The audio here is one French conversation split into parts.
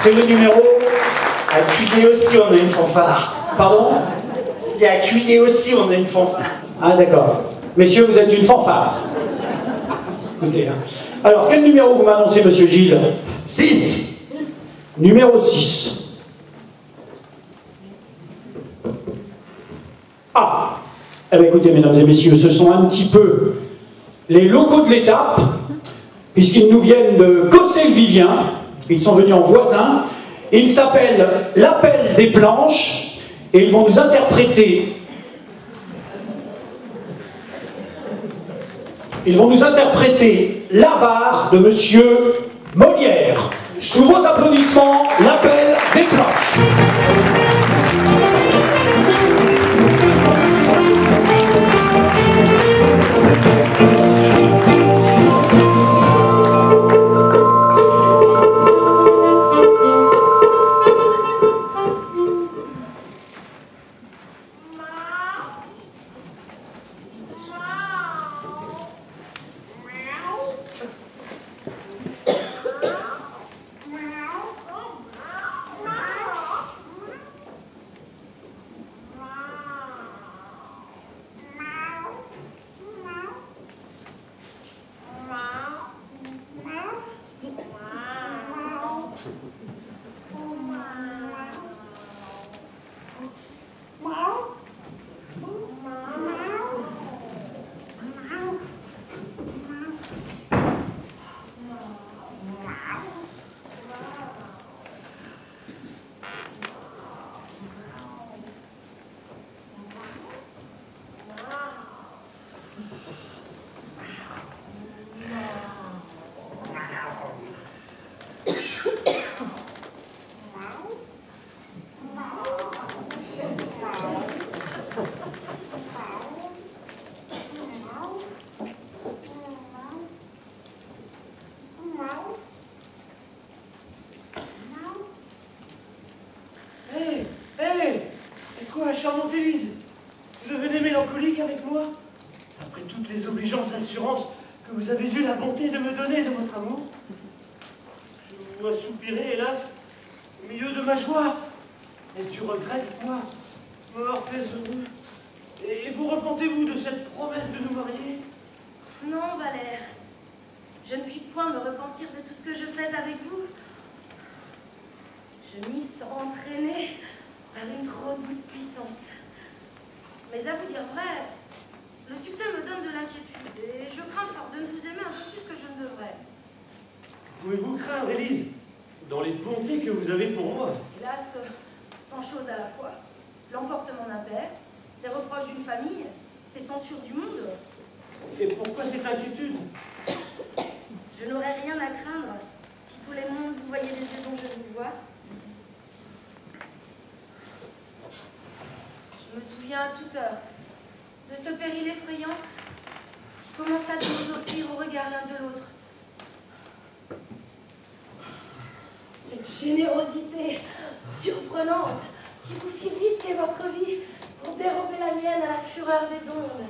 C'est le numéro... À Cuillé aussi, on a une fanfare. Pardon? Et à Cuillé aussi, on a une fanfare. Ah d'accord. Messieurs, vous êtes une fanfare. Écoutez, hein. Alors, quel numéro vous m'annoncez, monsieur Gilles? 6. Numéro 6. Ah! Eh bien, écoutez, mesdames et messieurs, ce sont un petit peu les locaux de l'étape, puisqu'ils nous viennent de Cossé-le-Vivien. Ils sont venus en voisin. Ils s'appellent l'Appel des Planches, et ils vont nous interpréter. Ils vont nous interpréter l'Avare de monsieur Molière. Sous vos applaudissements, l'Appel des Planches. Charmante Élise, vous devenez mélancolique avec moi? Après toutes les obligeantes assurances que vous avez eu la bonté de me donner de votre amour, je vous vois soupirer, hélas, au milieu de ma joie. Est-ce du regret, dites-moi, de m'avoir fait heureux? Et vous repentez-vous de cette promesse de nous marier? Non, Valère. Je ne puis point me repentir de tout ce que je fais avec vous. Je m'y sens entraînée par une trop douce puissance. Mais à vous dire vrai, le succès me donne de l'inquiétude et je crains fort de ne vous aimer un peu plus que je ne devrais. Pouvez-vous craindre, Élise, dans les bontés que vous avez pour moi? Hélas, 100 choses à la fois. L'emportement d'un père, les reproches d'une famille, les censures du monde. Et pourquoi cette inquiétude? Je n'aurais rien à craindre si tous les mondes vous voyaient les yeux dont je vous vois. Je me souviens à toute heure de ce péril effrayant qui commença de nous offrir au regard l'un de l'autre. Cette générosité surprenante qui vous fit risquer votre vie pour dérober la mienne à la fureur des ondes.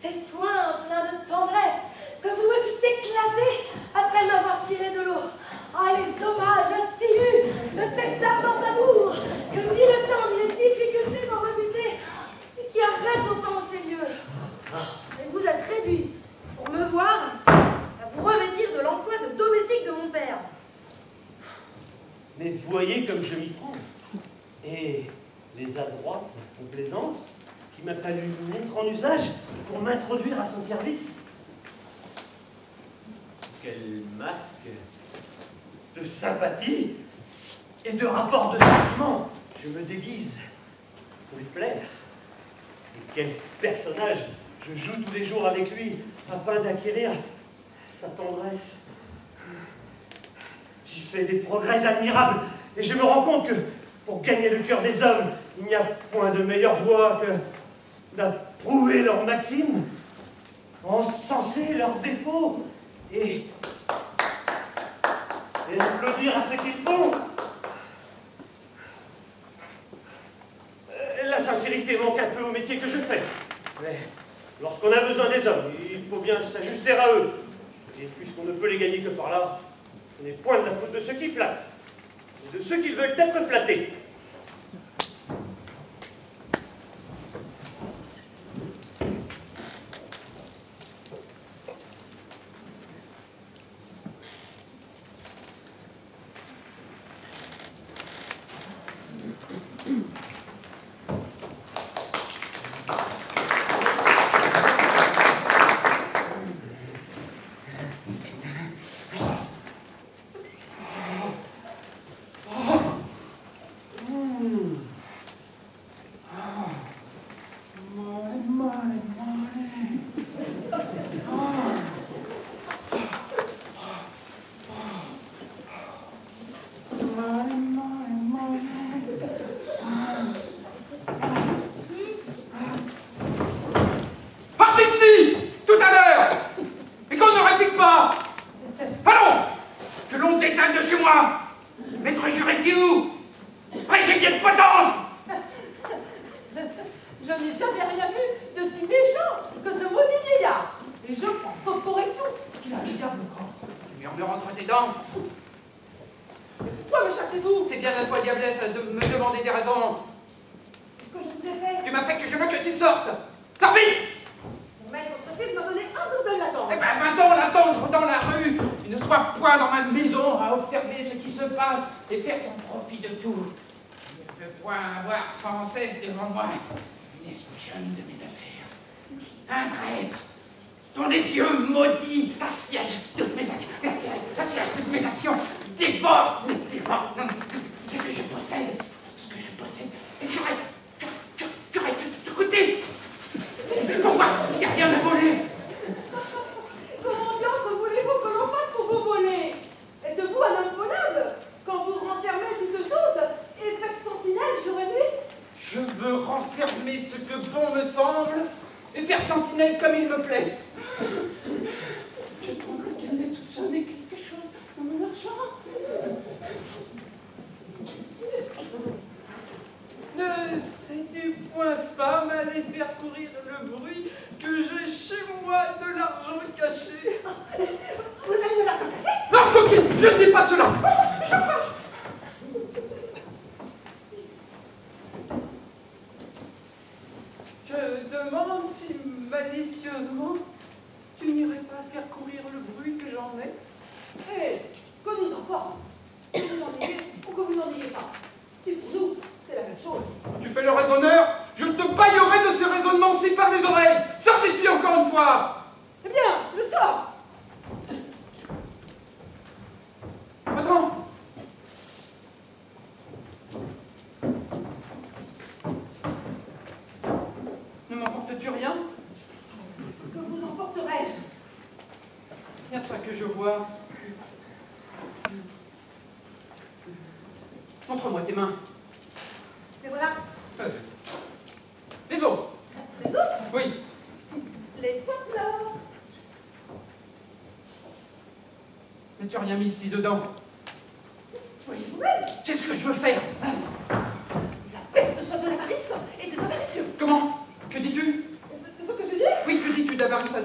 Ces soins pleins de tendresse que vous me fîtes éclater après m'avoir tiré de l'eau. Ah, les hommages assidus de cet ardent amour que ni le temps ni les difficultés m'ont rebuté et qui arrêtent autant en ces lieux. Et vous êtes réduit, pour me voir, à vous revêtir de l'emploi de domestique de mon père. Mais voyez comme je m'y prends. Et les adroites complaisances qu'il m'a fallu mettre en usage pour m'introduire à son service. Quel masque de sympathie et de rapport de sentiment je me déguise pour lui plaire. Et quel personnage je joue tous les jours avec lui afin d'acquérir sa tendresse. J'y fais des progrès admirables et je me rends compte que pour gagner le cœur des hommes, il n'y a point de meilleure voie que d'approuver leurs maximes, encenser leurs défauts et applaudir à ce qu'ils font. La sincérité manque un peu au métier que je fais. Mais lorsqu'on a besoin des hommes, il faut bien s'ajuster à eux. Et puisqu'on ne peut les gagner que par là, Ce n'est point de la faute de ceux qui flattent, mais de ceux qui veulent être flattés. Montre-moi tes mains. Et voilà. Les autres. Les autres? Oui. Les poids. Mais tu n'as rien mis ici dedans. Oui, vous-même. C'est ce que je veux faire. La peste soit de l'avarice et des avaricieux. Comment? Que dis-tu? Ce que je dis? Oui, que dis-tu d'avaricieux?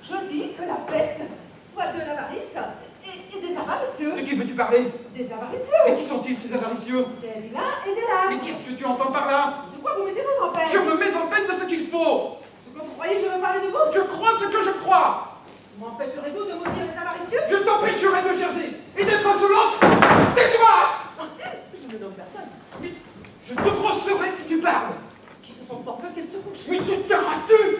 Je dis que la peste soit de l'avarice et des avaricieux. De qui veux-tu parler? Des avaricieux. Mais qui sont-ils, ces avaricieux? Des vilains et des lames. Mais qu'est-ce que tu entends par là? De quoi vous mettez-vous en peine? Je me mets en peine de ce qu'il faut. Ce que vous croyez que je veux parler de vous? Je crois ce que je crois. M'empêcherez-vous de maudire les avaricieux? Je t'empêcherai de chercher et d'être insolente. Tais-toi. Je ne donne personne. Je te rosserai si tu parles. Qui se sont tant peu qu'elles se couchent. Mais tu te rates-tu?